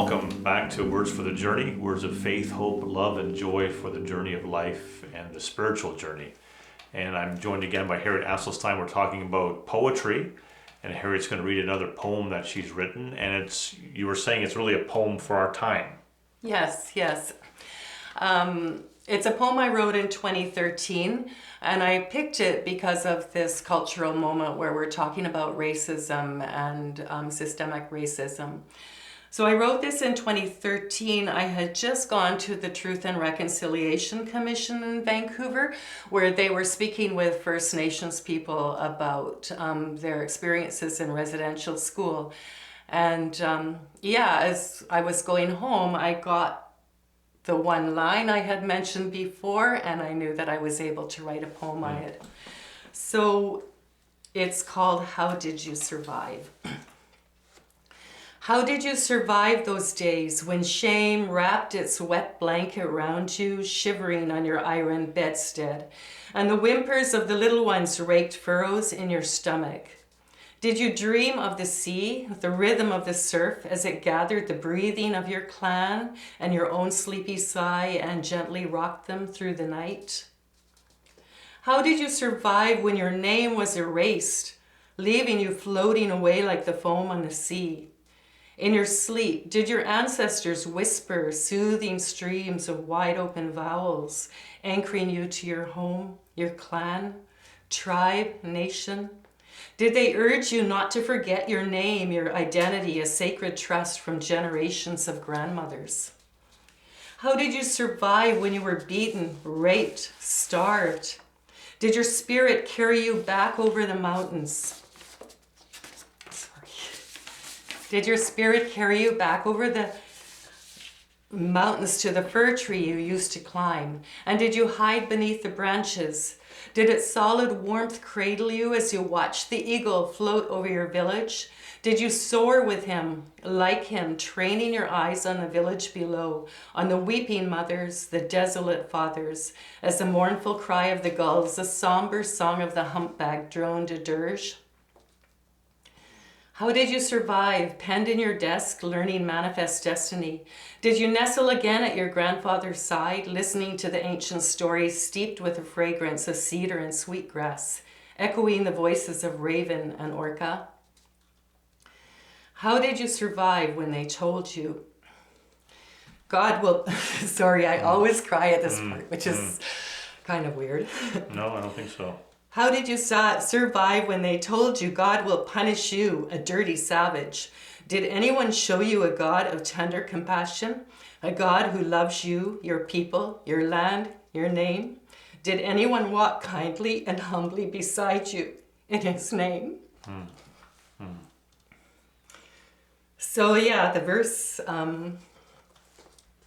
welcome back to Words for the Journey, words of faith, hope, love, and joy for the journey of life and the spiritual journey. And I'm joined again by Harriet Asselstein. We're talking about poetry, and Harriet's going to read another poem that she's written, and you were saying it's really a poem for our time. Yes. It's a poem I wrote in 2013, and I picked it because of this cultural moment where we're talking about racism and systemic racism. So I wrote this in 2013. I had just gone to the Truth and Reconciliation Commission in Vancouver, where they were speaking with First Nations people about their experiences in residential school. And as I was going home, I got the one line I had mentioned before, and I knew that I was able to write a poem on it. So it's called How Did You Survive? How did you survive those days when shame wrapped its wet blanket round you, shivering on your iron bedstead, and the whimpers of the little ones raked furrows in your stomach? Did you dream of the sea, the rhythm of the surf as it gathered the breathing of your clan and your own sleepy sigh and gently rocked them through the night? How did you survive when your name was erased, leaving you floating away like the foam on the sea? In your sleep, did your ancestors whisper soothing streams of wide open vowels, anchoring you to your home, your clan, tribe, nation? Did they urge you not to forget your name, your identity, a sacred trust from generations of grandmothers? How did you survive when you were beaten, raped, starved? Did your spirit carry you back over the mountains? Did your spirit carry you back over the mountains to the fir tree you used to climb? And did you hide beneath the branches? Did its solid warmth cradle you as you watched the eagle float over your village? Did you soar with him, like him, training your eyes on the village below, on the weeping mothers, the desolate fathers, as the mournful cry of the gulls, the somber song of the humpback droned a dirge? How did you survive, penned in your desk, learning manifest destiny? Did you nestle again at your grandfather's side, listening to the ancient stories steeped with the fragrance of cedar and sweetgrass, echoing the voices of raven and orca? How did you survive when they told you, God will... Sorry, I always cry at this part, which is kind of weird. No, I don't think so. How did you survive when they told you God will punish you, a dirty savage? Did anyone show you a God of tender compassion? A God who loves you, your people, your land, your name? Did anyone walk kindly and humbly beside you in his name? So the verse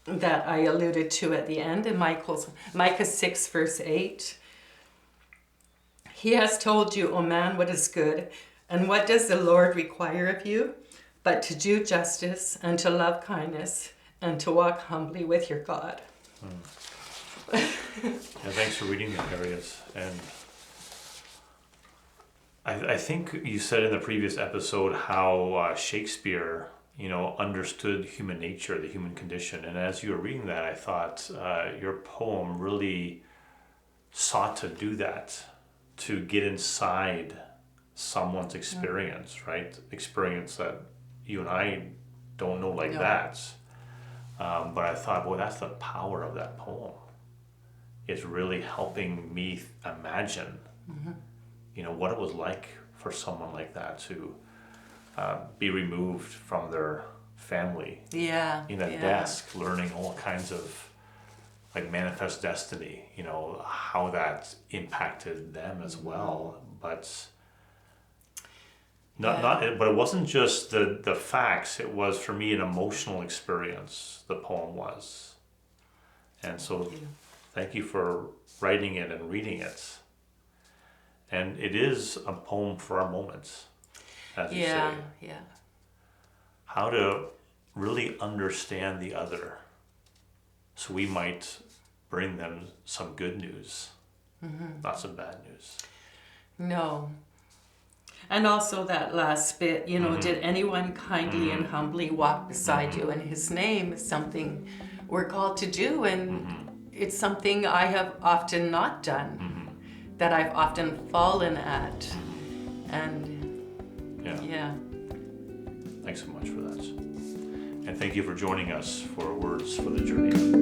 that I alluded to at the end in Micah 6 verse 8, He has told you, O man, what is good, and what does the Lord require of you, but to do justice and to love kindness and to walk humbly with your God. Thanks for reading that, Harriet. And I think you said in the previous episode how Shakespeare, understood human nature, the human condition. And as you were reading that, I thought your poem really sought to do that, to get inside someone's experience, right? Experience that you and I don't know like that. But I thought, well, that's the power of that poem. It's really helping me imagine, what it was like for someone like that to be removed from their family in a desk, learning all kinds of like manifest destiny, how that impacted them as well. But but it wasn't just the facts. It was for me an emotional experience. The poem was, and so thank you for writing it and reading it. And it is a poem for our moments, as you say. Yeah. How to really understand the other, so we might bring them some good news, not some bad news. No. And also that last bit, you know, did anyone kindly and humbly walk beside you? And his name is something we're called to do, and it's something I have often not done, that I've often fallen at. And yeah. Thanks so much for that. And thank you for joining us for Words for the Journey.